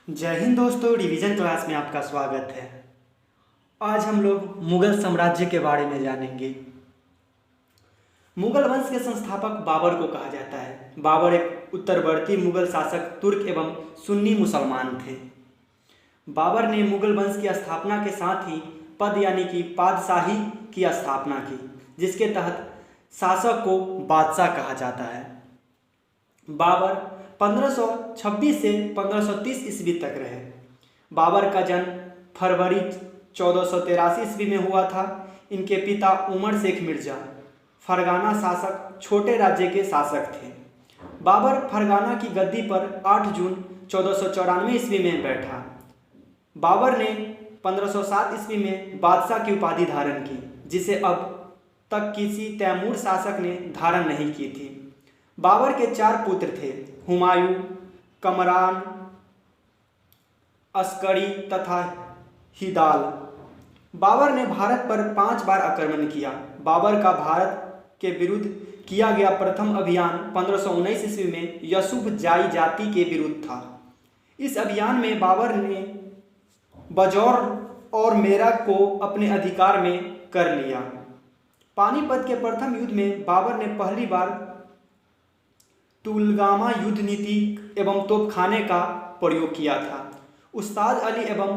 जय हिंद दोस्तों, revision class में आपका स्वागत है। आज हम लोग मुगल साम्राज्य के बारे में जानेंगे। मुगल वंश के संस्थापक बाबर को कहा जाता है। बाबर एक उत्तरवर्ती मुगल शासक तुर्क एवं सुन्नी मुसलमान थे। बाबर ने मुगल वंश की स्थापना के साथ ही पद यानी कि पादशाही की स्थापना की, जिसके तहत शासक को बादशाह कहा जाता है। बाबर 1526 से 1530 ईस्वी तक रहे। बाबर का जन्म फरवरी 1483 ईस्वी में हुआ था। इनके पिता उमर शेख मिर्जा फरगाना शासक छोटे राज्य के शासक थे। बाबर फरगाना की गद्दी पर 8 जून 1494 ईस्वी में बैठा। बाबर ने 1507 ईस्वी में बादशाह की उपाधि धारण की, जिसे अब तक किसी तैमूर शासक ने धारण नहीं की थी। बाबर के 4 पुत्र थे, हुमायूं, कमरान, अस्करी तथा हिदाल। बाबर ने भारत पर 5 बार आक्रमण किया। बाबर का भारत के विरुद्ध किया गया प्रथम अभियान 1519 ईस्वी में यसूफ जाई जाति के विरुद्ध था। इस अभियान में बाबर ने बजौर और मेरठ को अपने अधिकार में कर लिया। पानीपत के प्रथम युद्ध में बाबर ने पहली बार तुलगामा युद्ध नीति एवं तोपखाने का प्रयोग किया था। उस्ताद अली एवं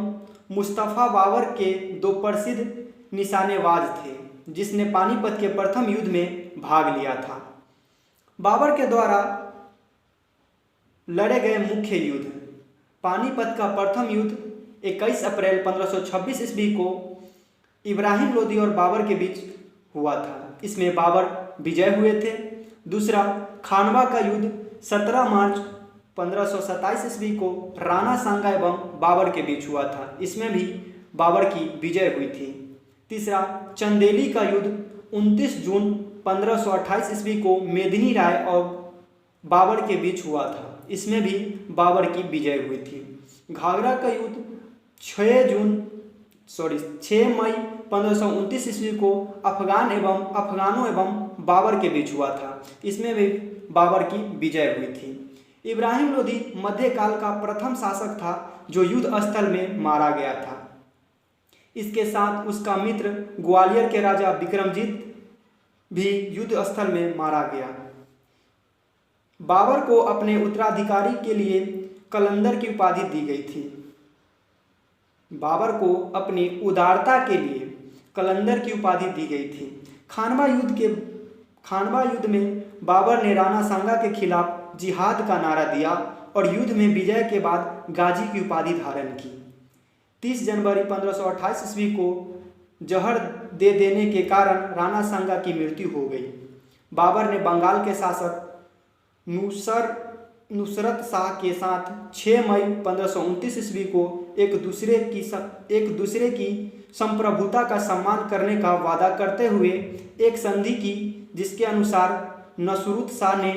मुस्तफ़ा बाबर के 2 प्रसिद्ध निशानेबाज थे, जिसने पानीपत के प्रथम युद्ध में भाग लिया था। बाबर के द्वारा लड़े गए मुख्य युद्ध। पानीपत का प्रथम युद्ध 21 अप्रैल 1526 ईस्वी को इब्राहिम लोदी और बाबर के बीच हुआ था। इसमें बाबर विजय हुए थे। दूसरा खानवा का युद्ध 17 मार्च 1527 ईस्वी को राणा सांगा एवं बाबर के बीच हुआ था। इसमें भी बाबर की विजय हुई थी। तीसरा चंदेली का युद्ध 29 जून 1528 ईस्वी को मेदिनी राय और बाबर के बीच हुआ था। इसमें भी बाबर की विजय हुई थी। घाघरा का युद्ध 6 मई 1529 ईस्वी को अफगानों एवं बाबर के बीच हुआ था। इसमें भी बाबर की विजय हुई थी। इब्राहिम लोदी मध्यकाल का प्रथम शासक था जो युद्ध स्थल में मारा गया था। इसके साथ उसका मित्र ग्वालियर के राजा विक्रमजीत भी युद्ध स्थल में मारा गया। बाबर को अपने उत्तराधिकारी के लिए कलंदर की उपाधि दी गई थी। बाबर को अपनी उदारता के लिए कलंदर की उपाधि दी गई थी। खानवा युद्ध में बाबर ने राणा सांगा के खिलाफ जिहाद का नारा दिया और युद्ध में विजय के बाद गाजी की उपाधि धारण की। 30 जनवरी 1528 ईस्वी को जहर दे देने के कारण राणा सांगा की मृत्यु हो गई। बाबर ने बंगाल के शासक नुसरत शाह के साथ 6 मई 1529 ईस्वी को एक दूसरे की संप्रभुता का सम्मान करने का वादा करते हुए एक संधि की, जिसके अनुसार नसरुत शाह ने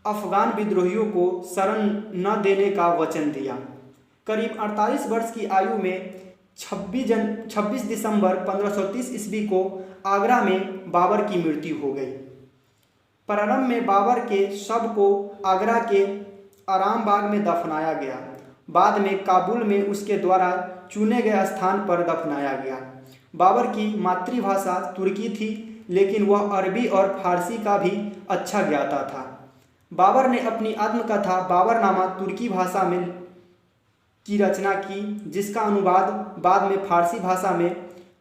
अफगान विद्रोहियों को शरण न देने का वचन दिया। करीब 48 वर्ष की आयु में 26 दिसंबर 1530 ईस्वी को आगरा में बाबर की मृत्यु हो गई। प्रारंभ में बाबर के शव को आगरा के आराम बाग में दफनाया गया। बाद में काबुल में उसके द्वारा चुने गए स्थान पर दफनाया गया। बाबर की मातृभाषा तुर्की थी, लेकिन वह अरबी और फारसी का भी अच्छा ज्ञाता था। बाबर ने अपनी आत्मकथा बाबरनामा तुर्की भाषा में की रचना की, जिसका अनुवाद बाद में फारसी भाषा में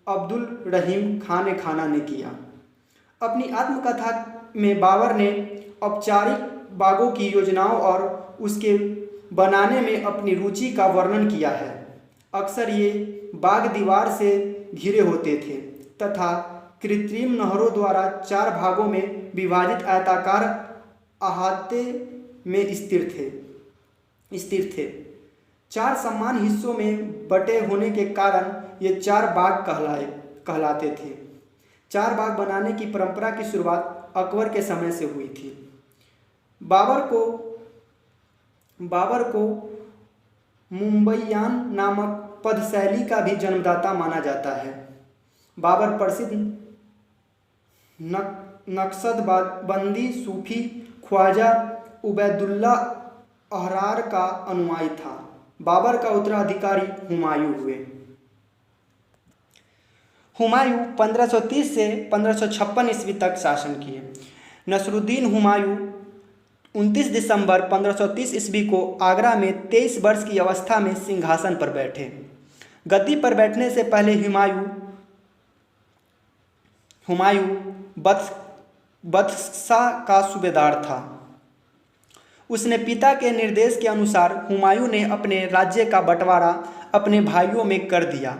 अब्दुल रहीम खान खाना ने किया। अपनी आत्मकथा में बाबर ने औपचारिक बागों की योजनाओं और उसके बनाने में अपनी रुचि का वर्णन किया है। अक्सर ये बाग दीवार से घिरे होते थे तथा कृत्रिम नहरों द्वारा 4 भागों में विभाजित आयताकार अहाते में स्थिर थे। 4 समान हिस्सों में बटे होने के कारण ये 4 बाग कहलाते थे। 4 बाग बनाने की परंपरा की शुरुआत अकबर के समय से हुई थी। बाबर को मुंबईयान नामक पदशैली का भी जन्मदाता माना जाता है। बाबर प्रसिद्ध नक्शबंदी सूफी ख्वाजा उबैदुल्ला अहरार का अनुयायी था। बाबर का उत्तराधिकारी हुमायूं हुए। हुमायूं 1530 से 1556 ईस्वी तक शासन किए। नसरुद्दीन हुमायूं 29 दिसंबर 1530 ईस्वी को आगरा में 23 वर्ष की अवस्था में सिंहासन पर बैठे। गद्दी पर बैठने से पहले हुमायूं बदख्शा का सूबेदार था। उसने पिता के निर्देश के अनुसार हुमायूं ने अपने राज्य का बंटवारा अपने भाइयों में कर दिया।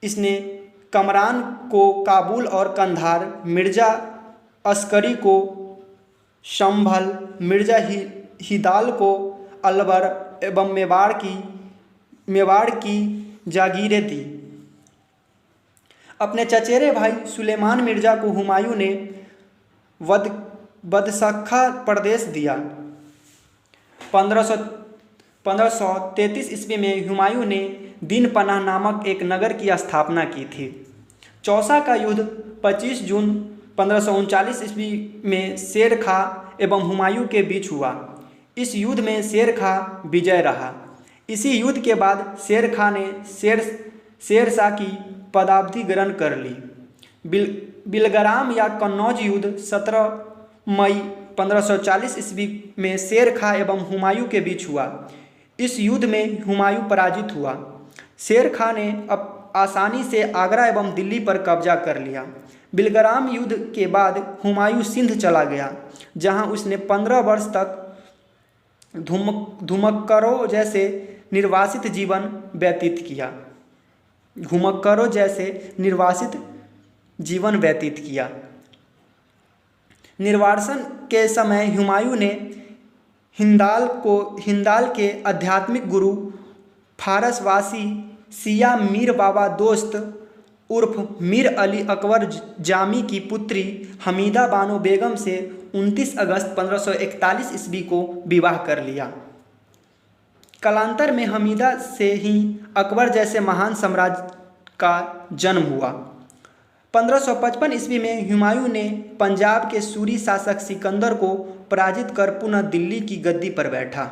इसने कमरान को काबुल और कंधार, मिर्जा अस्करी को संभल, मिर्जा हिदाल को अलवर एवं मेवाड़ की जागीरें दी। अपने चचेरे भाई सुलेमान मिर्जा को हुमायूं ने बदख्शा प्रदेश दिया। 1533 ईस्वी में हुमायूं ने दीन पनाह नामक एक नगर की स्थापना की थी। चौसा का युद्ध 25 जून 1539 ईस्वी में शेर खां एवं हुमायूं के बीच हुआ। इस युद्ध में शेर खां विजय रहा। इसी युद्ध के बाद शेर खां ने शेरशाह की पदावधि ग्रहण कर ली। बिलग्राम या कन्नौज युद्ध 17 मई 1540 ईस्वी में शेर खां एवं हुमायूं के बीच हुआ। इस युद्ध में हुमायूं पराजित हुआ। शेर खां ने अब आसानी से आगरा एवं दिल्ली पर कब्जा कर लिया। बिलग्राम युद्ध के बाद हुमायूं सिंध चला गया, जहां उसने 15 वर्ष तक घुमक्करों जैसे निर्वासित जीवन व्यतीत किया। निर्वासन के समय हुमायूं ने हिंदाल के आध्यात्मिक गुरु फारसवासी सिया मीर बाबा दोस्त उर्फ मीर अली अकबर जामी की पुत्री हमीदा बानो बेगम से 29 अगस्त 1541 ईस्वी को विवाह कर लिया। कालांतर में हमीदा से ही अकबर जैसे महान साम्राज्य का जन्म हुआ। 1555 ईस्वी में हुमायूं ने पंजाब के सूरी शासक सिकंदर को पराजित कर पुनः दिल्ली की गद्दी पर बैठा।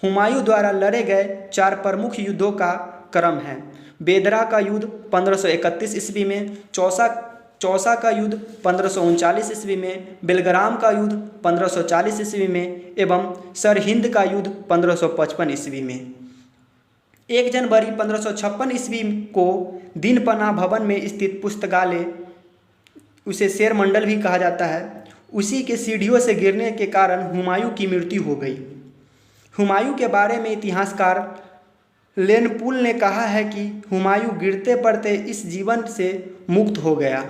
हुमायूं द्वारा लड़े गए 4 प्रमुख युद्धों का क्रम है: बेदरा का युद्ध 1531 ईस्वी में, चौसा का युद्ध 1539 ईस्वी में, बेलग्राम का युद्ध 1540 ईस्वी में एवं सरहिंद का युद्ध 1555 ईस्वी में। 1 जनवरी 1556 ईस्वी को दीन पनाह भवन में स्थित पुस्तकालय, उसे शेर मंडल भी कहा जाता है, उसी के सीढ़ियों से गिरने के कारण हुमायूं की मृत्यु हो गई। हुमायूं के बारे में इतिहासकार लेनपुल ने कहा है कि हुमायूं गिरते पड़ते इस जीवन से मुक्त हो गया,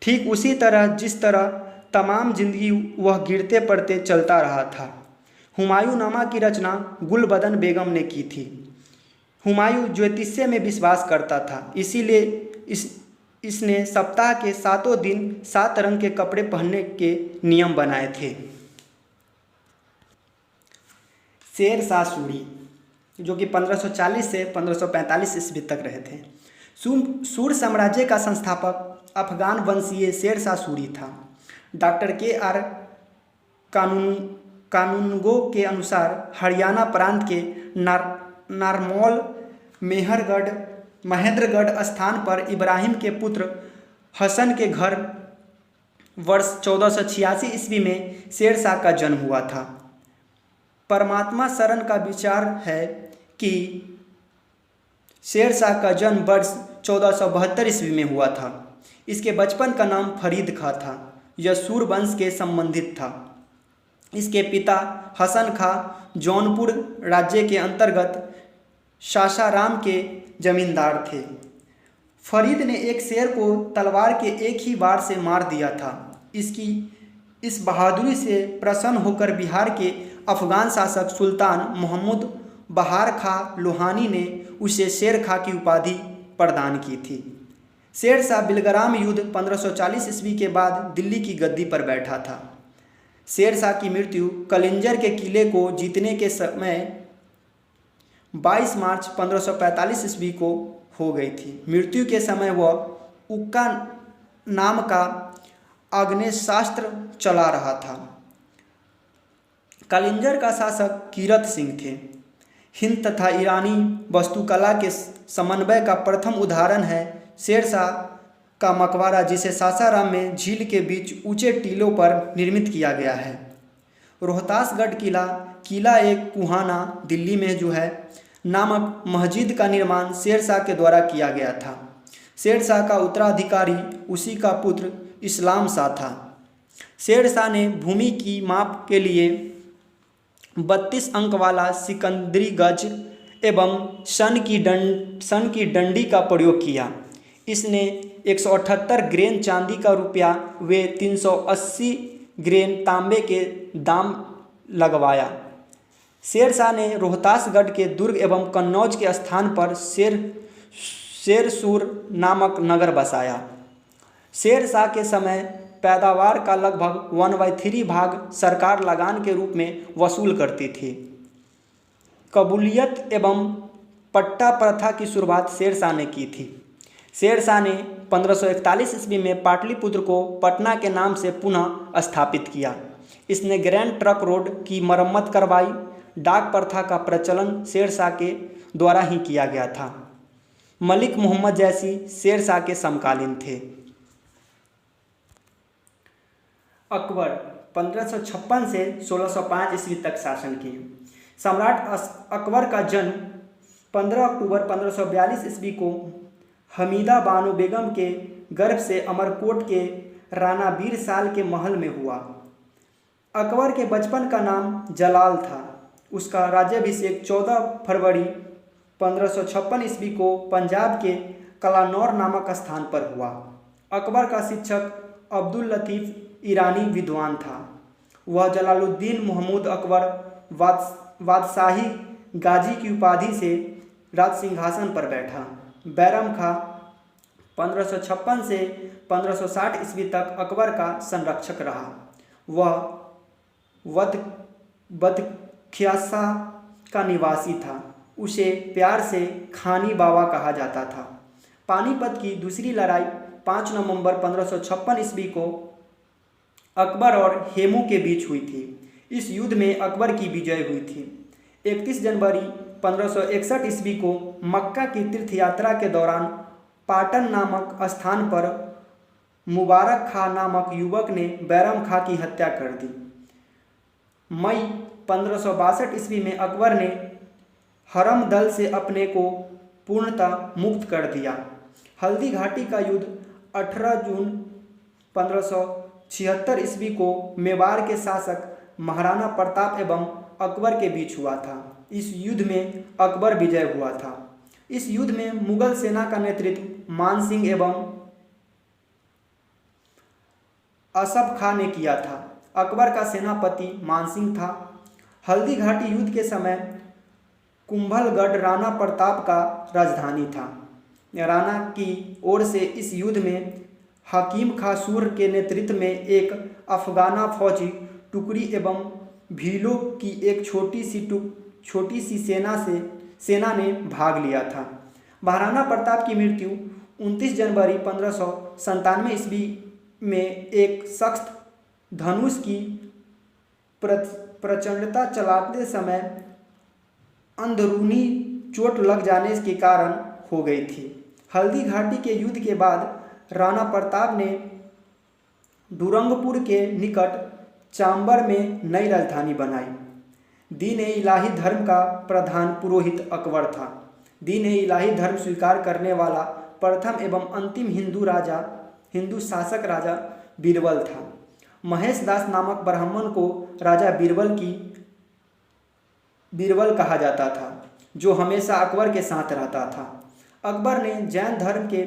ठीक उसी तरह जिस तरह तमाम जिंदगी वह गिरते पड़ते चलता रहा था। हुमायूं नामा की रचना गुलबदन बेगम ने की थी। हुमायूं ज्योतिष्य में विश्वास करता था, इसीलिए इसने सप्ताह के 7 दिन 7 रंग के कपड़े पहनने के नियम बनाए थे। शेरशाह सूरी, जो कि 1540 से 1545 ईस्वी तक रहे थे। सूर साम्राज्य का संस्थापक अफगान वंशीय शेरशाह सूरी था। डॉक्टर KR कानूनगो के अनुसार हरियाणा प्रांत के नारमौल महेंद्रगढ़ स्थान पर इब्राहिम के पुत्र हसन के घर वर्ष 1486 ईस्वी में शेरशाह का जन्म हुआ था। परमात्मा शरण का विचार है कि शेरशाह का जन्म वर्ष 1472 ईस्वी में हुआ था। इसके बचपन का नाम फरीद खां था। यह सूर वंश के संबंधित था। इसके पिता हसन खां जौनपुर राज्य के अंतर्गत सासाराम के जमींदार थे। फरीद ने एक शेर को तलवार के एक ही वार से मार दिया था। इस बहादुरी से प्रसन्न होकर बिहार के अफगान शासक सुल्तान मोहम्मद बहार खां लोहानी ने उसे शेर खां की उपाधि प्रदान की थी। शेरशाह बिलग्राम युद्ध 1540 ईस्वी के बाद दिल्ली की गद्दी पर बैठा था। शेरशाह की मृत्यु कलिंजर के किले को जीतने के समय 22 मार्च 1545 ईस्वी को हो गई थी। मृत्यु के समय वह उक्का नाम का आग्नेयास्त्र चला रहा था। कलिंजर का शासक कीरत सिंह थे। हिंद तथा ईरानी वास्तुकला के समन्वय का प्रथम उदाहरण है शेरशाह का मकबरा, जिसे सासाराम में झील के बीच ऊंचे टीलों पर निर्मित किया गया है। रोहतासगढ़ किला एक कुहाना दिल्ली में जो है नामक मस्जिद का निर्माण शेरशाह के द्वारा किया गया था। शेरशाह का उत्तराधिकारी उसी का पुत्र इस्लाम शाह था। शेरशाह ने भूमि की माप के लिए 32 अंक वाला सिकंदरी गज एवं सन की डंडी का प्रयोग किया। इसने 178 ग्रेन चांदी का रुपया व 380 ग्रेन तांबे के दाम लगवाया। शेरशाह ने रोहतासगढ़ के दुर्ग एवं कन्नौज के स्थान पर शेरसूर नामक नगर बसाया। शेरशाह के समय पैदावार का लगभग 1/3 भाग सरकार लगान के रूप में वसूल करती थी। कबूलियत एवं पट्टा प्रथा की शुरुआत शेरशाह ने की थी। शेरशाह ने 1541 ईस्वी में पाटलिपुत्र को पटना के नाम से पुनः स्थापित किया। इसने ग्रैंड ट्रक रोड की मरम्मत करवाई। डाक प्रथा का प्रचलन शेरशाह के द्वारा ही किया गया था। मलिक मोहम्मद जैसी शेरशाह के समकालीन थे। अकबर 1556 से 1605 ईस्वी तक शासन किए। सम्राट अकबर का जन्म 15 अक्टूबर 1542 ईस्वी को हमीदा बानो बेगम के गर्भ से अमरकोट के राणा बीर साल के महल में हुआ। अकबर के बचपन का नाम जलाल था। उसका राज्याभिषेक 14 फरवरी 1556 ईस्वी को पंजाब के कलानौर नामक स्थान पर हुआ। अकबर का शिक्षक अब्दुल लतीफ़ ईरानी विद्वान था। वह जलालुद्दीन महमूद अकबर बादशाही गाजी की उपाधि से राज सिंहासन पर बैठा। बैरम खां 1556 से 1560 ईस्वी तक अकबर का संरक्षक रहा। वह बदख्यासा का निवासी था। उसे प्यार से खानी बाबा कहा जाता था। पानीपत की दूसरी लड़ाई 5 नवंबर 1556 ईस्वी को अकबर और हेमू के बीच हुई थी। इस युद्ध में अकबर की विजय हुई थी। 31 जनवरी 1561 ईस्वी को मक्का की तीर्थ यात्रा के दौरान पाटन नामक स्थान पर मुबारक खां नामक युवक ने बैरम खां की हत्या कर दी। मई 1562 ईस्वी में अकबर ने हरम दल से अपने को पूर्णतः मुक्त कर दिया। हल्दी घाटी का युद्ध 18 जून 1576 ईस्वी को मेवाड़ के शासक महाराणा प्रताप एवं अकबर के बीच हुआ था। इस युद्ध में अकबर विजय हुआ था। इस युद्ध में मुगल सेना का नेतृत्व मान सिंह एवं असफ खां ने किया था। अकबर का सेनापति मान सिंह था। हल्दी घाटी युद्ध के समय कुंभलगढ़ राणा प्रताप का राजधानी था। राणा की ओर से इस युद्ध में हकीम खां सूर के नेतृत्व में एक अफगाना फौजी टुकड़ी एवं भीलों की एक छोटी सी सेना ने भाग लिया था। महाराणा प्रताप की मृत्यु 29 जनवरी 1597 ईस्वी में एक सख्त धनुष की प्रचंडता चलाते समय अंदरूनी चोट लग जाने के कारण हो गई थी। हल्दी घाटी के युद्ध के बाद राणा प्रताप ने डूरंगपुर के निकट चांबर में नई राजधानी बनाई। दीन ए इलाही धर्म का प्रधान पुरोहित अकबर था। दीन ए इलाही धर्म स्वीकार करने वाला प्रथम एवं अंतिम हिंदू शासक राजा बीरबल था। महेश दास नामक ब्राह्मण को राजा बीरबल कहा जाता था, जो हमेशा अकबर के साथ रहता था। अकबर ने जैन धर्म के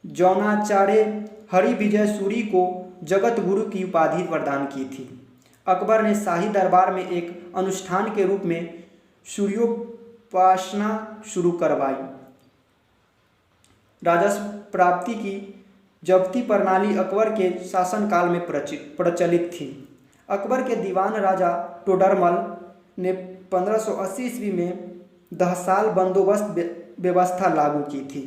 जौनाचार्य हरि विजय सूरी को जगत गुरु की उपाधि प्रदान की थी। अकबर ने शाही दरबार में एक अनुष्ठान के रूप में सूर्योपासना शुरू करवाई। राजस्व प्राप्ति की जब्ती प्रणाली अकबर के शासनकाल में प्रचलित थी। अकबर के दीवान राजा टोडरमल ने 1580 ईस्वी में 10 साल बंदोबस्त व्यवस्था लागू की थी।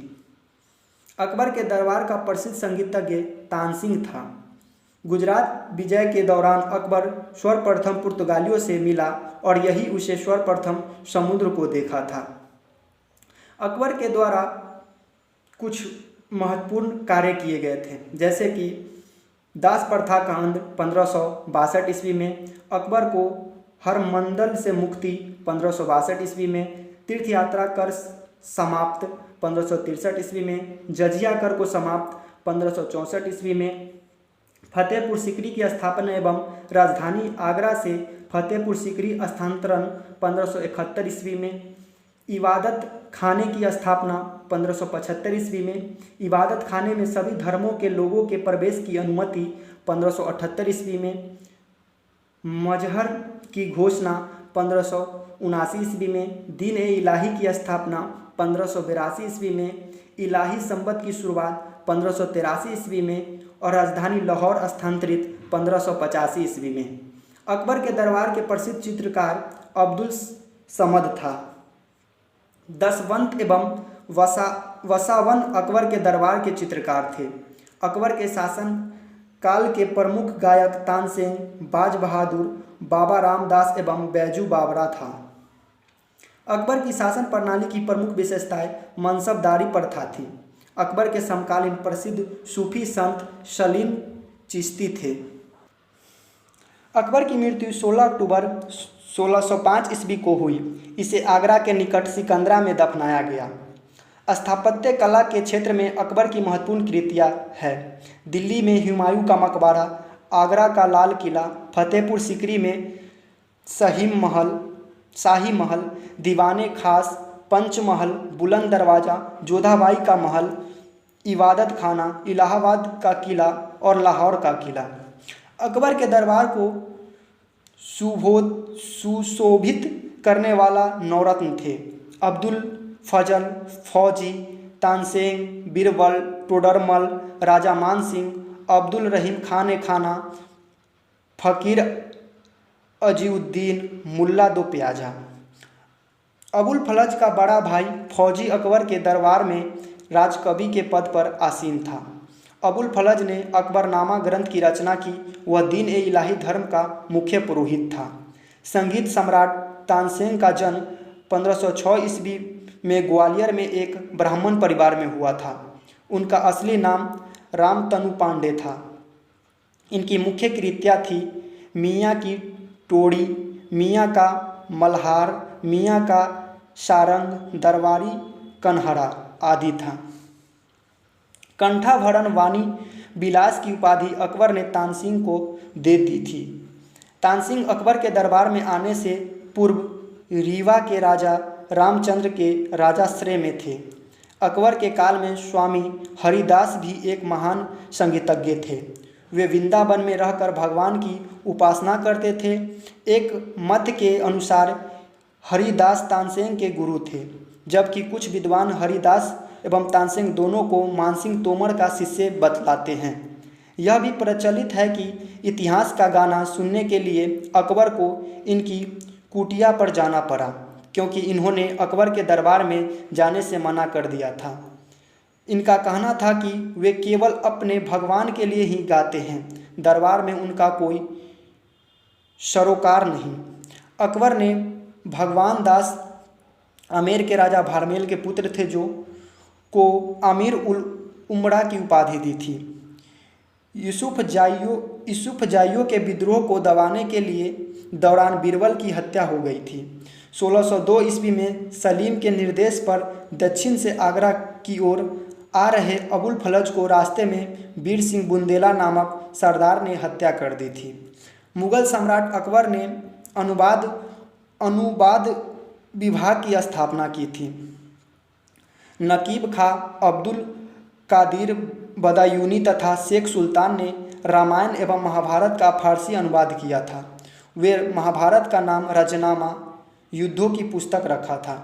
अकबर के दरबार का प्रसिद्ध संगीतज्ञ तानसेन था। गुजरात विजय के दौरान अकबर सर्वप्रथम पुर्तगालियों से मिला और यही उसे सर्वप्रथम समुद्र को देखा था। अकबर के द्वारा कुछ महत्वपूर्ण कार्य किए गए थे, जैसे कि दास प्रथा का अंत 1562 ईस्वी में, अकबर को हरमंदल से मुक्ति 1562 ईस्वी में, तीर्थ यात्रा कर समाप्त 1563 ईस्वी में, जजिया कर को समाप्त 1564 ईस्वी में, फतेहपुर सीकरी की स्थापना एवं राजधानी आगरा से फतेहपुर सीकरी स्थानांतरण 1571 ईस्वी में, इबादत खाने की स्थापना 1575 ईस्वी में, इबादत खाने में सभी धर्मों के लोगों के प्रवेश की अनुमति 1578 ईस्वी में, मजहर की घोषणा 1579 ईस्वी में, दीन ए इलाही की स्थापना 1582 ईस्वी में, इलाही संबत की शुरुआत 1583 ईस्वी में और राजधानी लाहौर स्थानांतरित 1585 ईस्वी में। अकबर के दरबार के प्रसिद्ध चित्रकार अब्दुल समद था। दसवंत एवं वसावन अकबर के दरबार के चित्रकार थे। अकबर के शासन काल के प्रमुख गायक तानसेन, बाज बहादुर, बाबा रामदास एवं बैजू बावरा था। अकबर की शासन प्रणाली की प्रमुख विशेषताएं मनसबदारी प्रथा थी। अकबर के समकालीन प्रसिद्ध सूफी संत सलीम चिश्ती थे। अकबर की मृत्यु 16 अक्टूबर 1605 ईस्वी को हुई। इसे आगरा के निकट सिकंदरा में दफनाया गया। स्थापत्य कला के क्षेत्र में अकबर की महत्वपूर्ण कृतियाँ है। दिल्ली में हुमायूं का मकबरा, आगरा का लाल किला, फतेहपुर सीकरी में शाही महल, दीवाने खास, पंचमहल, बुलंद दरवाज़ा, जोधाबाई का महल, इबादत खाना, इलाहाबाद का किला और लाहौर का किला। अकबर के दरबार को सुशोभित करने वाला नौरत्न थे। अब्दुल फजल, फौजी, तानसेन, बीरबल, टोडरमल, राजा मान सिंह, अब्दुल रहीम खान खाना, फ़कीर अजीउद्दीन, मुल्ला दो प्याजा। अबुल फलज का बड़ा भाई फौजी अकबर के दरबार में राजकवि के पद पर आसीन था। अबुल फलज ने अकबरनामा ग्रंथ की रचना की। वह दीन ए इलाही धर्म का मुख्य पुरोहित था। संगीत सम्राट तानसेन का जन्म 1506 ईस्वी में ग्वालियर में एक ब्राह्मण परिवार में हुआ था। उनका असली नाम रामतनु पांडे था। इनकी मुख्य कृतियाँ थी मियाँ की टोड़ी, मियाँ का मल्हार, मियाँ का सारंग, दरबारी कन्हरा आदि था। कंठाभरण वाणी बिलास की उपाधि अकबर ने तानसेन को दे दी थी। तानसेन अकबर के दरबार में आने से पूर्व रीवा के राजा रामचंद्र के राजाश्रय में थे। अकबर के काल में स्वामी हरिदास भी एक महान संगीतज्ञ थे। वे वृंदावन में रहकर भगवान की उपासना करते थे। एक मत के अनुसार हरिदास तानसेन के गुरु थे, जबकि कुछ विद्वान हरिदास एवं तानसेन दोनों को मानसिंह तोमर का शिष्य बतलाते हैं। यह भी प्रचलित है कि इतिहास का गाना सुनने के लिए अकबर को इनकी कुटिया पर जाना पड़ा, क्योंकि इन्होंने अकबर के दरबार में जाने से मना कर दिया था। इनका कहना था कि वे केवल अपने भगवान के लिए ही गाते हैं, दरबार में उनका कोई सरोकार नहीं। अकबर ने भगवान दास आमेर के राजा भारमेल के पुत्र थे, जो को अमीर उल उमरा की उपाधि दी थी। यूसुफ जाइयों के विद्रोह को दबाने के लिए दौरान बीरबल की हत्या हो गई थी। 1602 ईस्वी में सलीम के निर्देश पर दक्षिण से आगरा की ओर आ रहे अबुल फलज को रास्ते में वीर सिंह बुंदेला नामक सरदार ने हत्या कर दी थी। मुगल सम्राट अकबर ने अनुवाद विभाग की स्थापना की थी। नकीब खां, अब्दुल कादिर बदायूनी तथा शेख सुल्तान ने रामायण एवं महाभारत का फारसी अनुवाद किया था। वे महाभारत का नाम रजनामा, युद्धों की पुस्तक रखा था।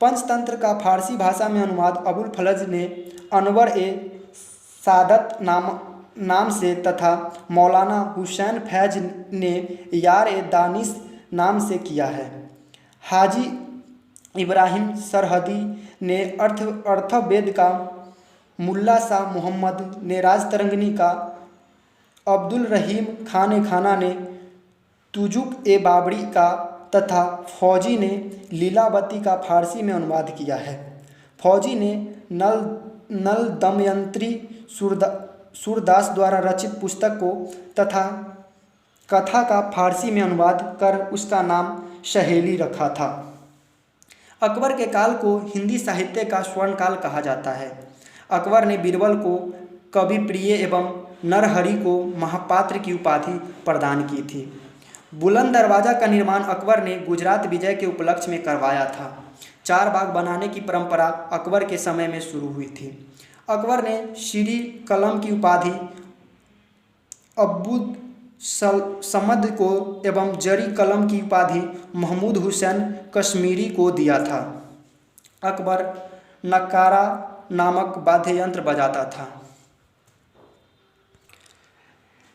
पंचतंत्र का फारसी भाषा में अनुवाद अबुल फलज ने अनवर ए सादत नाम से तथा मौलाना हुसैन फैज ने यार ए दानिश नाम से किया है। हाजी इब्राहिम सरहदी ने अर्थवेद का, मुल्ला शाह मोहम्मद ने राजतरंगिणी का, अब्दुल रहीम खान खाना ने तुजुक ए बाबरी का तथा फौजी ने लीलावती का फारसी में अनुवाद किया है। फौजी ने नल दमयंती सूरदास द्वारा रचित पुस्तक को तथा कथा का फारसी में अनुवाद कर उसका नाम सहेली रखा था। अकबर के काल को हिंदी साहित्य का स्वर्णकाल कहा जाता है। अकबर ने बीरबल को कवि प्रिय एवं नरहरि को महापात्र की उपाधि प्रदान की थी। बुलंद दरवाज़ा का निर्माण अकबर ने गुजरात विजय के उपलक्ष्य में करवाया था। 4 बाग बनाने की परंपरा अकबर के समय में शुरू हुई थी। अकबर ने श्री कलम की उपाधि अब्दुल समद को एवं जरी कलम की उपाधि महमूद हुसैन कश्मीरी को दिया था। अकबर नक्कारा नामक वाद्य यंत्र बजाता था।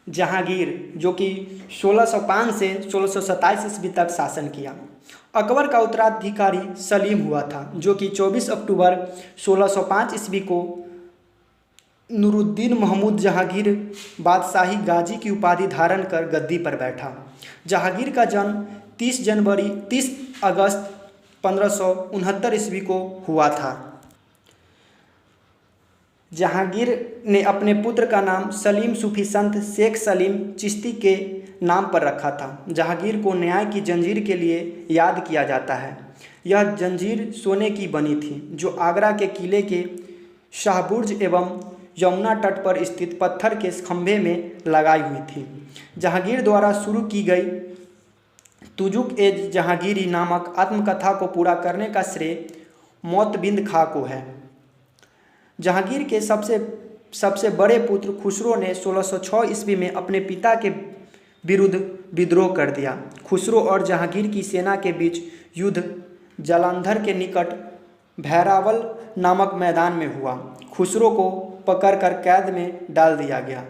जहांगीर, जो कि 1605 से 1627 ईस्वी तक शासन किया। अकबर का उत्तराधिकारी सलीम हुआ था, जो कि 24 अक्टूबर 1605 ईस्वी को नूरुद्दीन महमूद जहांगीर बादशाही गाजी की उपाधि धारण कर गद्दी पर बैठा। जहांगीर का जन्म 30 अगस्त 1569 ईस्वी को हुआ था। जहांगीर ने अपने पुत्र का नाम सलीम सूफी संत शेख सलीम चिश्ती के नाम पर रखा था। जहांगीर को न्याय की जंजीर के लिए याद किया जाता है। यह जंजीर सोने की बनी थी, जो आगरा के किले के शाहबुर्ज एवं यमुना तट पर स्थित पत्थर के खंभे में लगाई हुई थी। जहांगीर द्वारा शुरू की गई तुजुक ए जहांगीरी नामक आत्मकथा को पूरा करने का श्रेय मोतबिंद खां को है। जहांगीर के सबसे बड़े पुत्र खुसरो ने 1606 ईस्वी में अपने पिता के विरुद्ध विद्रोह कर दिया। खुसरो और जहांगीर की सेना के बीच युद्ध जालंधर के निकट भैरावल नामक मैदान में हुआ। खुसरो को पकड़कर कैद में डाल दिया गया।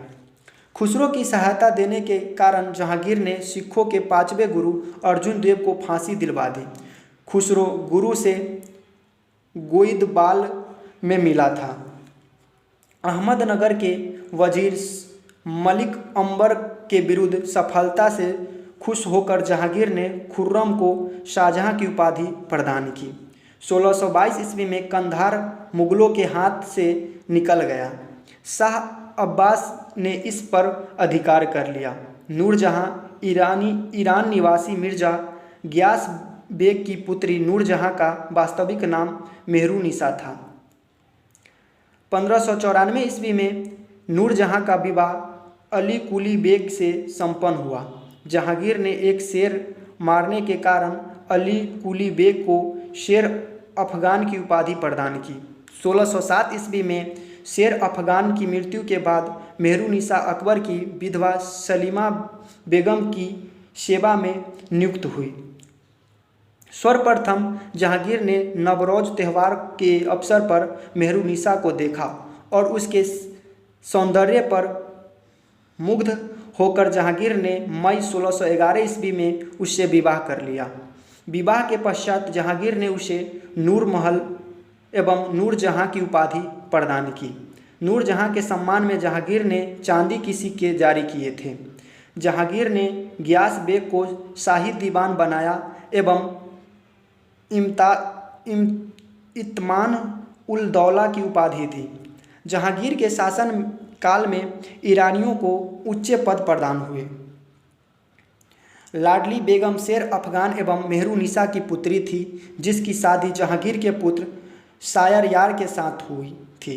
खुसरो की सहायता देने के कारण जहांगीर ने सिखों के 5वें गुरु अर्जुन देव को फांसी दिलवा दी। खुसरो गुरु से गोइदबाल में मिला था। अहमदनगर के वजीर मलिक अंबर के विरुद्ध सफलता से खुश होकर जहांगीर ने खुर्रम को शाहजहां की उपाधि प्रदान की। 1622 ईस्वी में कंधार मुगलों के हाथ से निकल गया। शाह अब्बास ने इस पर अधिकार कर लिया। नूरजहां ईरान निवासी मिर्जा गियास बेग की पुत्री नूरजहां का वास्तविक नाम मेहरुनिसा था। 1594 ईस्वी में नूरजहां का विवाह अली कुली बेग से संपन्न हुआ। जहांगीर ने एक शेर मारने के कारण अली कुली बेग को शेर अफगान की उपाधि प्रदान की। 1607 ईस्वी में शेर अफगान की मृत्यु के बाद मेहरुनिसा अकबर की विधवा सलीमा बेगम की सेवा में नियुक्त हुई। सर्वप्रथम जहांगीर ने नवरोज त्यौहार के अवसर पर मेहरुनिसा को देखा और उसके सौंदर्य पर मुग्ध होकर जहांगीर ने मई 1611 ईस्वी में उससे विवाह कर लिया। विवाह के पश्चात जहांगीर ने उसे नूर महल एवं नूरजहां की उपाधि प्रदान की। नूरजहां के सम्मान में जहांगीर ने चांदी के सिक्के जारी किए थे। जहांगीर ने गियास बेग को शाही दीवान बनाया एवं इत्मान उल दौला की उपाधि दी। जहांगीर के शासन काल में ईरानियों को उच्च पद प्रदान हुए। लाडली बेगम शेर अफगान एवं मेहरुनिसा की पुत्री थी, जिसकी शादी जहांगीर के पुत्र शायरयार के साथ हुई थी।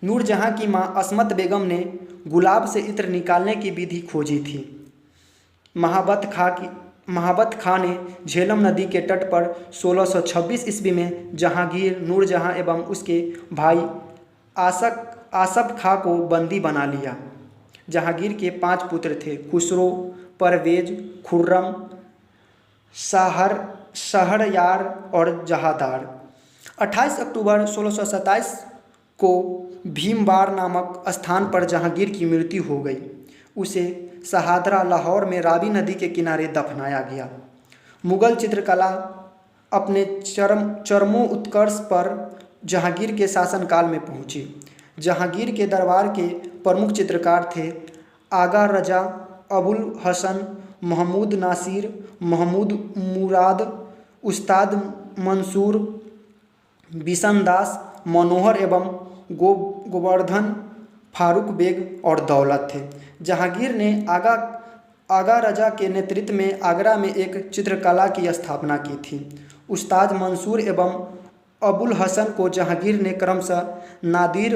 नूरजहां की मां असमत बेगम ने गुलाब से इत्र निकालने की विधि खोजी थी। महाबत खां ने झेलम नदी के तट पर 1626 ईस्वी में जहांगीर, नूरजहां एवं उसके भाई आसफ खां को बंदी बना लिया। जहांगीर के 5 पुत्र थे: खुसरो, परवेज, खुर्रम, शहरयार और जहादार। 28 अक्टूबर 1627 को भीमबार नामक स्थान पर जहांगीर की मृत्यु हो गई। उसे शहादरा लाहौर में रावी नदी के किनारे दफनाया गया। मुगल चित्रकला अपने चरमोत्कर्ष पर जहांगीर के शासनकाल में पहुंची। जहांगीर के दरबार के प्रमुख चित्रकार थे आगा रजा, अबुल हसन, महमूद नासिर, महमूद मुराद, उस्ताद मंसूर, बिशन दास, मनोहर एवं गोवर्धन, फारूक बेग और दौलत थे। जहांगीर ने आगा रजा के नेतृत्व में आगरा में एक चित्रकला की स्थापना की थी। उस्ताद मंसूर एवं अबुल हसन को जहांगीर ने क्रमशः नादिर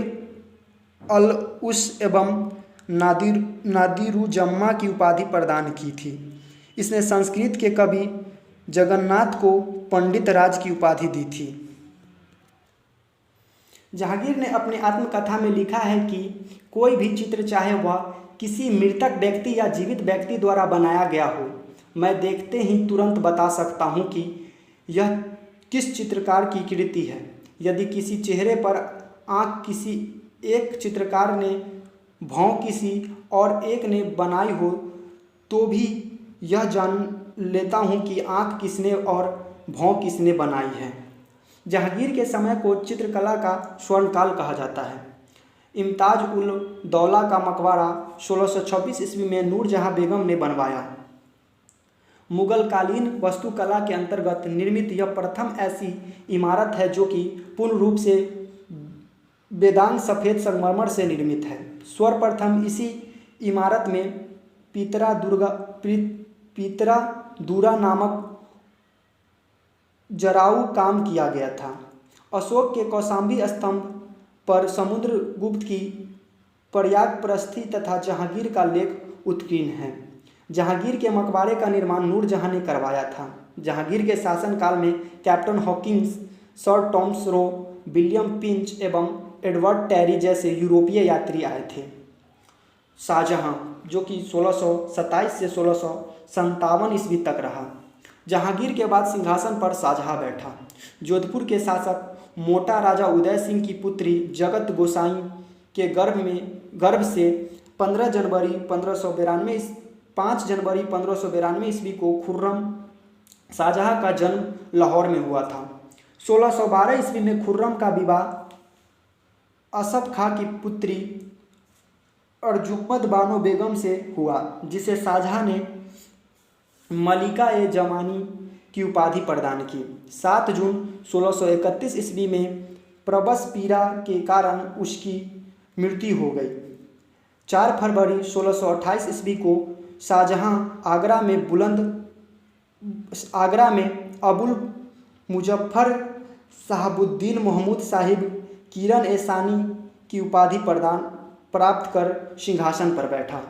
अल उस एवं नादिरुजम्मा की उपाधि प्रदान की थी। इसने संस्कृत के कवि जगन्नाथ को पंडित राज की उपाधि दी थी। जहांगीर ने अपनी आत्मकथा में लिखा है कि कोई भी चित्र, चाहे वह किसी मृतक व्यक्ति या जीवित व्यक्ति द्वारा बनाया गया हो, मैं देखते ही तुरंत बता सकता हूँ कि यह किस चित्रकार की कृति है। यदि किसी चेहरे पर आँख किसी एक चित्रकार ने, भौं किसी और एक ने बनाई हो, तो भी यह जान लेता हूँ कि आँख किसने और भौं किसने बनाई है। जहांगीर के समय को चित्रकला का स्वर्णकाल कहा जाता है। इम्ताज उल दौला का मकबरा 1626 ईस्वी में नूरजहां बेगम ने बनवाया। मुगलकालीन वास्तुकला के अंतर्गत निर्मित यह प्रथम ऐसी इमारत है जो कि पूर्ण रूप से वेदांग सफ़ेद संगमरमर से निर्मित है। सर्वप्रथम इसी इमारत में पीतरा दूरा नामक जराऊ काम किया गया था। अशोक के कौशाम्बी स्तंभ पर समुद्रगुप्त की प्रयागप्रस्थी तथा जहांगीर का लेख उत्कीर्ण है। जहांगीर के मकबरे का निर्माण नूरजहां ने करवाया था। जहांगीर के शासनकाल में captain Hawkins, sir Thomas Roe, William pinch एवं एडवर्ड टेरी जैसे यूरोपीय यात्री आए थे। शाहजहां, जो कि 1627 से 1657 ईस्वी तक रहा। जहांगीर के बाद सिंहासन पर शाहजहां बैठा। जोधपुर के शासक मोटा राजा उदय सिंह की पुत्री जगत गोसाई के गर्भ से 5 जनवरी 1592 ईस्वी को खुर्रम शाहजहां का जन्म लाहौर में हुआ था। 1612 ईस्वी में खुर्रम का विवाह असफ खां की पुत्री अर्जुमंद बानो बेगम से हुआ, जिसे शाहजहां ने मलिका-ए-जमानी की उपाधि प्रदान की। 7 जून 1631 ईस्वी में प्रबस पीड़ा के कारण उसकी मृत्यु हो गई। 4 फरवरी 1628 ईस्वी को शाहजहां आगरा में अबुल मुजफ्फर शहाबुद्दीन महमूद साहिब किरण-ए-शानी की उपाधि प्राप्त कर सिंहासन पर बैठा।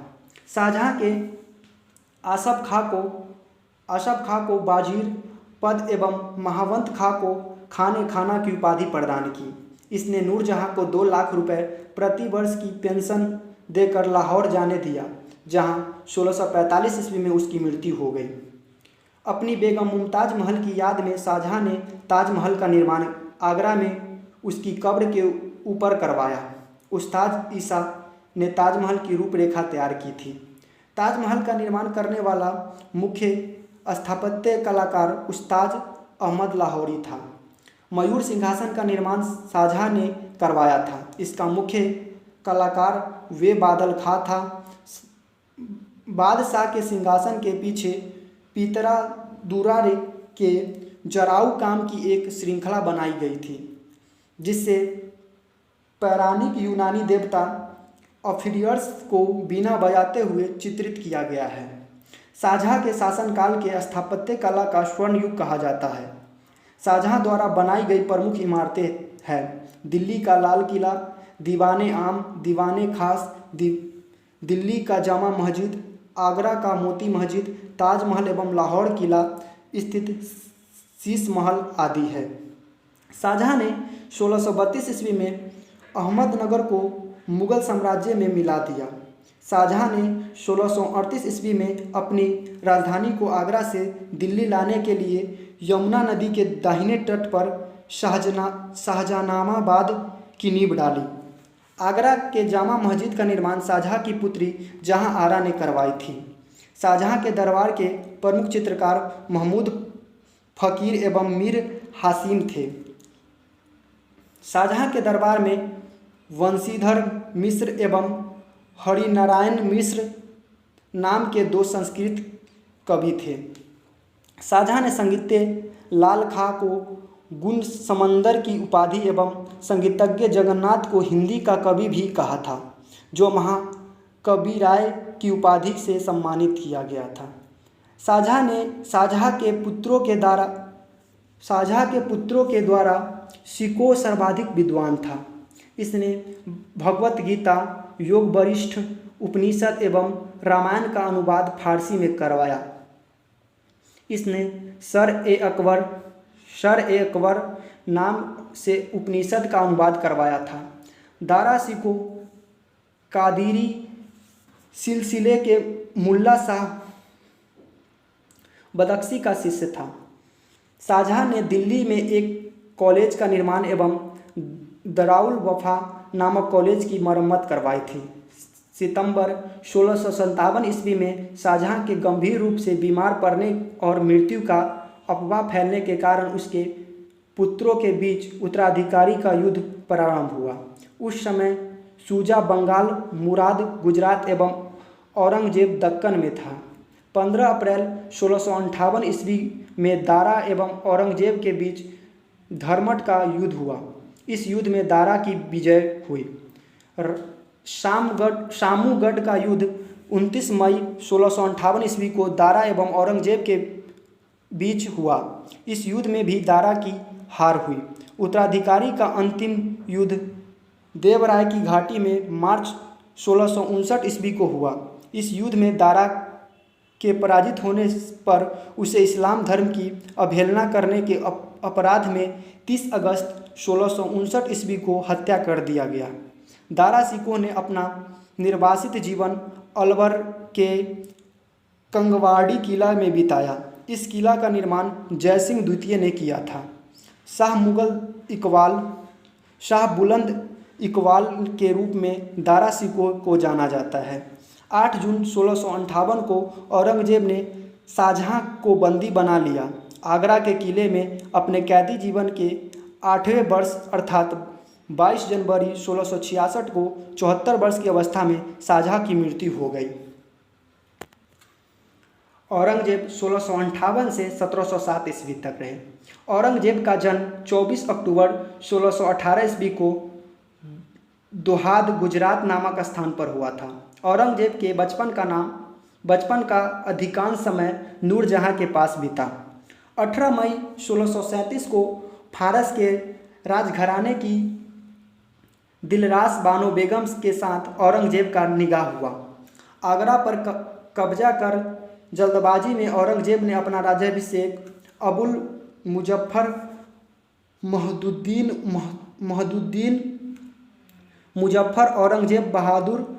शाहजहां के आसफ खां को बाजीर पद एवं महावंत खां को खाना की उपाधि प्रदान की। इसने नूरजहां को 2 लाख रुपए प्रति वर्ष की पेंशन देकर लाहौर जाने दिया, जहां 1645 ईस्वी में उसकी मृत्यु हो गई। अपनी बेगम मुमताज महल की याद में शाहजहां ने ताजमहल का निर्माण आगरा में उसकी कब्र के ऊपर करवाया। उस्ताद ईसा ने ताजमहल की रूपरेखा तैयार की थी। ताजमहल का निर्माण करने वाला मुख्य स्थापत्य कलाकार उस्ताद अहमद लाहौरी था। मयूर सिंहासन का निर्माण शाहजहां ने करवाया था। इसका मुख्य कलाकार वे बादल खां था। बादशाह के सिंहासन के पीछे पीतरा दूरा के जराऊ काम की एक श्रृंखला बनाई गई थी, जिससे पौराणिक यूनानी देवता ऑफिरियस को बीना बजाते हुए चित्रित किया गया है। शाहजहां के शासनकाल के स्थापत्य कला का स्वर्ण युग कहा जाता है। शाहजहां द्वारा बनाई गई प्रमुख इमारतें हैं दिल्ली का लाल किला, दीवाने आम, दीवाने खास, दिल्ली का जामा मस्जिद, आगरा का मोती मस्जिद, ताजमहल एवं लाहौर किला स्थित शीश महल आदि है। शाहजहां ने 1632 ईस्वी में अहमदनगर को मुगल साम्राज्य में मिला दिया। शाहजहां ने 1638 ईस्वी में अपनी राजधानी को आगरा से दिल्ली लाने के लिए यमुना नदी के दाहिने तट पर शाहजहानाबाद की नींव डाली। आगरा के जामा मस्जिद का निर्माण शाहजहां की पुत्री जहां आरा ने करवाई थी। शाहजहां के दरबार के प्रमुख चित्रकार महमूद फकीर एवं मीर हासिम थे। शाहजहां के दरबार में वंशीधर मिश्र एवं हरिनारायण मिश्र नाम के 2 संस्कृत कवि थे। शाहजहां ने संगीतज्ञ लाल खां को गुण समंदर की उपाधि एवं संगीतज्ञ जगन्नाथ को हिंदी का कवि भी कहा था, जो महाकविराय की उपाधि से सम्मानित किया गया था। शाहजहां के पुत्रों के द्वारा सिको सर्वाधिक विद्वान था। इसने भगवत गीता, योग वरिष्ठ, उपनिषद एवं रामायण का अनुवाद फारसी में करवाया। इसने शर-ए-अकबर नाम से उपनिषद का अनुवाद करवाया था। दारा सिको कादिरी सिलसिले के मुल्ला शाह बदख्शी का शिष्य था। शाहजहां ने दिल्ली में एक कॉलेज का निर्माण एवं दराउल वफा नामक कॉलेज की मरम्मत करवाई थी। सितंबर 1657 ईस्वी में शाहजहां के गंभीर रूप से बीमार पड़ने और मृत्यु का अफवाह फैलने के कारण उसके पुत्रों के बीच उत्तराधिकारी का युद्ध प्रारंभ हुआ। उस समय शुजा बंगाल, मुराद गुजरात एवं औरंगजेब दक्कन में था। 15 अप्रैल 1658 ईस्वी में दारा एवं औरंगजेब के बीच धर्मट का युद्ध हुआ। इस युद्ध में दारा की विजय हुई। शामूगढ़ का युद्ध 29 मई 1658 ईस्वी को दारा एवं औरंगजेब के बीच हुआ। इस युद्ध में भी दारा की हार हुई। उत्तराधिकारी का अंतिम युद्ध देवराय की घाटी में मार्च 1659 ईस्वी को हुआ। इस युद्ध में दारा के पराजित होने पर उसे इस्लाम धर्म की अवहेलना करने के अपराध में 30 अगस्त 1659 ईस्वी को हत्या कर दिया गया। दारा सिकोह ने अपना निर्वासित जीवन अलवर के कंगवाड़ी किला में बिताया। इस किला का निर्माण जयसिंह द्वितीय ने किया था। शाह बुलंद इकबाल के रूप में दारा सिकोह को जाना जाता है। 8 जून 1658 को औरंगजेब ने शाहजहां को बंदी बना लिया। आगरा के किले में अपने कैदी जीवन के 8वें वर्ष अर्थात 22 जनवरी 1666 को 74 वर्ष की अवस्था में शाहजहां की मृत्यु हो गई। औरंगजेब 1658 से 1707 ईस्वी तक रहे। औरंगजेब का जन्म 24 अक्टूबर 1618 ईस्वी को दोहाद गुजरात नामक स्थान पर हुआ था। औरंगजेब के बचपन का अधिकांश समय नूरजहां के पास बीता। 18 मई 1637 को फारस के राजघराने की दिलरास बानो बेगम के साथ औरंगजेब का निकाह हुआ। आगरा पर कब्जा कर जल्दबाजी में औरंगजेब ने अपना राज्याभिषेक अबुल मुजफ्फर महदुद्दीन मुजफ्फर औरंगजेब बहादुर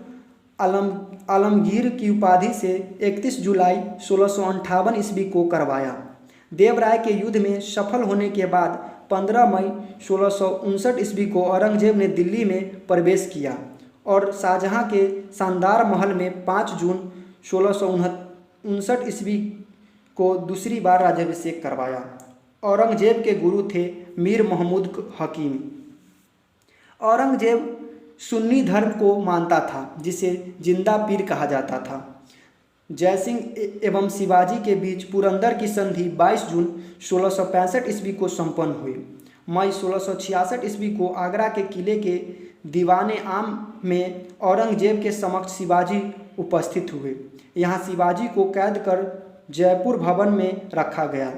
आलमगीर की उपाधि से 31 जुलाई 1658 ईस्वी को करवाया। देवराय के युद्ध में सफल होने के बाद 15 मई 1659 ईस्वी को औरंगजेब ने दिल्ली में प्रवेश किया और शाहजहां के शानदार महल में 5 जून 1659 ईस्वी को दूसरी बार राज्याभिषेक करवाया। औरंगजेब के गुरु थे मीर महमूद हकीम। औरंगजेब सुन्नी धर्म को मानता था, जिसे जिंदा पीर कहा जाता था। जयसिंह एवं शिवाजी के बीच पुरंदर की संधि 22 जून 1665 ईस्वी को संपन्न हुई। मई 1666 ईस्वी को आगरा के किले के दीवाने आम में औरंगजेब के समक्ष शिवाजी उपस्थित हुए। यहाँ शिवाजी को कैद कर जयपुर भवन में रखा गया।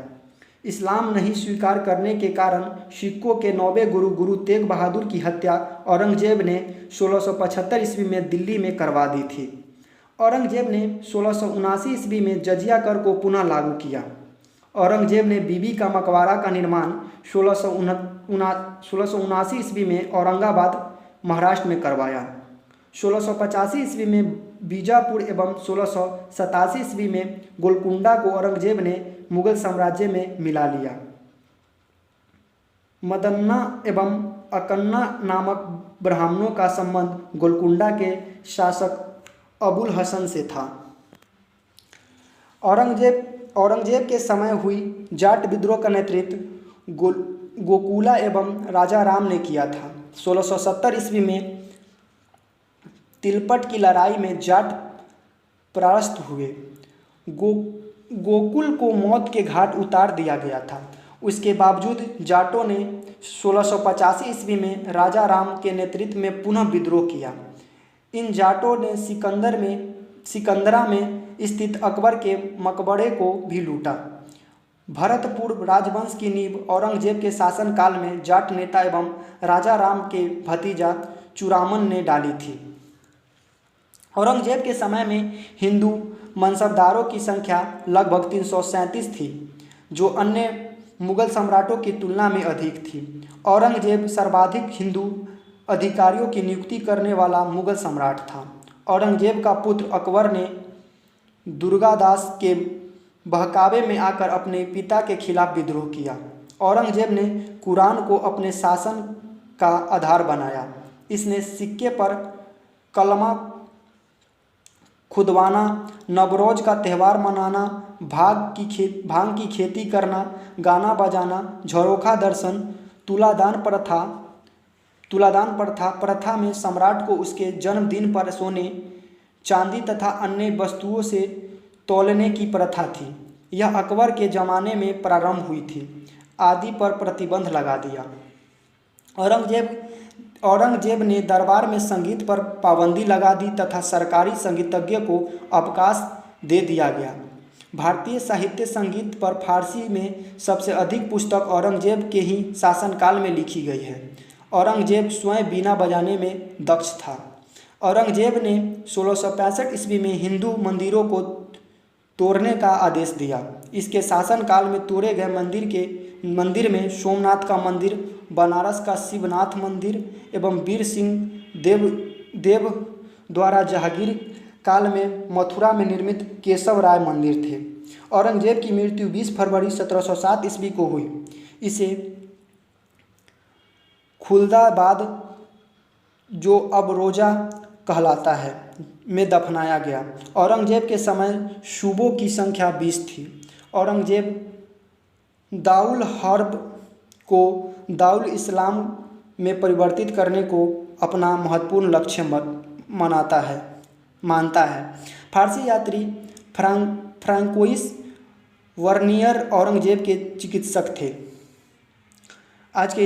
इस्लाम नहीं स्वीकार करने के कारण सिखों के 9वें गुरु तेग बहादुर की हत्या औरंगजेब ने 1675 ईस्वी में दिल्ली में करवा दी थी। औरंगजेब ने 1679 ईस्वी में जजिया कर को पुनः लागू किया। औरंगजेब ने बीबी का मकबरा का निर्माण 1679 ईस्वी में औरंगाबाद महाराष्ट्र में करवाया। 1685 ईस्वी में बीजापुर एवं 1687 ईस्वी में गोलकुंडा को औरंगजेब ने मुगल साम्राज्य में मिला लिया। मदन्ना एवं अकन्ना नामक ब्राह्मणों का संबंध गोलकुंडा के शासक अबुल हसन से था। औरंगजेब के समय हुई जाट विद्रोह का नेतृत्व गोकुला एवं राजा राम ने किया था। 1670 ईस्वी में तिलपट की लड़ाई में जाट परास्त हुए। गोकुल को मौत के घाट उतार दिया गया था। उसके बावजूद जाटों ने 1685 ईस्वी में राजा राम के नेतृत्व में पुनः विद्रोह किया। इन जाटों ने सिकंदरा में स्थित अकबर के मकबरे को भी लूटा। भरतपुर राजवंश की नींव औरंगजेब के शासनकाल में जाट नेता एवं राजा राम के भतीजा चूड़ामन ने डाली थी। औरंगजेब के समय में हिंदू मनसबदारों की संख्या लगभग 337 थी, जो अन्य मुगल सम्राटों की तुलना में अधिक थी। औरंगजेब सर्वाधिक हिंदू अधिकारियों की नियुक्ति करने वाला मुगल सम्राट था। औरंगजेब का पुत्र अकबर ने दुर्गादास के बहकावे में आकर अपने पिता के खिलाफ विद्रोह किया। औरंगजेब ने कुरान को अपने शासन का आधार बनाया। इसने सिक्के पर कलमा खुदवाना, नवरोज का त्यौहार मनाना, भांग की खेती करना, गाना बजाना, झरोखा दर्शन, तुलादान प्रथा में सम्राट को उसके जन्मदिन पर सोने, चांदी तथा अन्य वस्तुओं से तौलने की प्रथा थी। यह अकबर के ज़माने में प्रारंभ हुई थी, आदि पर प्रतिबंध लगा दिया। औरंगजेब ने दरबार में संगीत पर पाबंदी लगा दी तथा सरकारी संगीतज्ञ को अवकाश दे दिया गया। भारतीय साहित्य संगीत पर फारसी में सबसे अधिक पुस्तक औरंगजेब के ही शासनकाल में लिखी गई है। औरंगजेब स्वयं बीना बजाने में दक्ष था। औरंगजेब ने 1665 ईस्वी में हिंदू मंदिरों को तोड़ने का आदेश दिया। इसके शासनकाल में तोड़े गए मंदिर में सोमनाथ का मंदिर, बनारस का शिवनाथ मंदिर एवं वीर सिंह देव द्वारा जहांगीर काल में मथुरा में निर्मित केशव राय मंदिर थे। औरंगजेब की मृत्यु 20 फरवरी 1707 ईस्वी को हुई। इसे खुलदाबाद, जो अब रोजा कहलाता है, में दफनाया गया। औरंगजेब के समय सूबों की संख्या 20 थी। औरंगजेब दाउल हर्ब को दाउल इस्लाम में परिवर्तित करने को अपना महत्वपूर्ण लक्ष्य मानता है। फारसी यात्री फ्रांकोइस वर्नियर औरंगजेब के चिकित्सक थे। आज के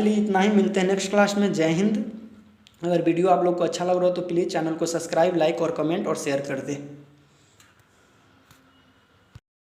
लिए इतना ही। मिलते हैं नेक्स्ट क्लास में। जय हिंद। अगर वीडियो आप लोग को अच्छा लग रहा हो तो प्लीज़ चैनल को सब्सक्राइब, लाइक और कमेंट और शेयर कर दें।